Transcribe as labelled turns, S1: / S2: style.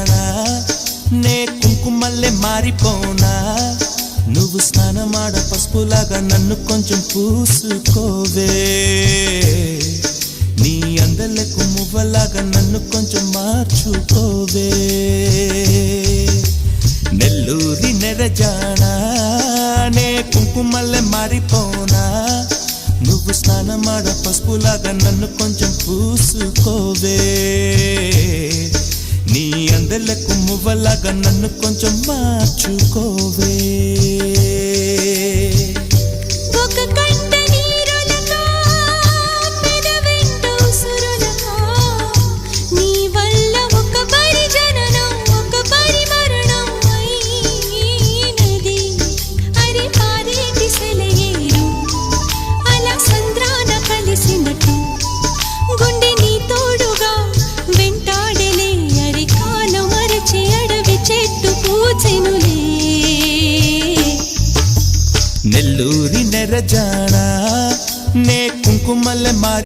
S1: నెరజానా నే కుంకుమల్లే మారిపోనా నువ్వు స్నానమాడ పసుపులాగా నన్ను కొంచెం పూసుకోవే నీ అందలకు మువ్వలాగా నన్ను కొంచెం మార్చుకోవే నెల్లూరి నెరజానా నే కుంకుమల్లే మారిపోనా నువ్వు స్నానమాడ పసుపులాగా నన్ను కొంచెం పూసుకోవే నీ అందలకు మువ్వలాగా నన్ను కొంచెం మార్చుకోవే నెల్లూరి నెరజానా నే కుంకుమల్లే మారి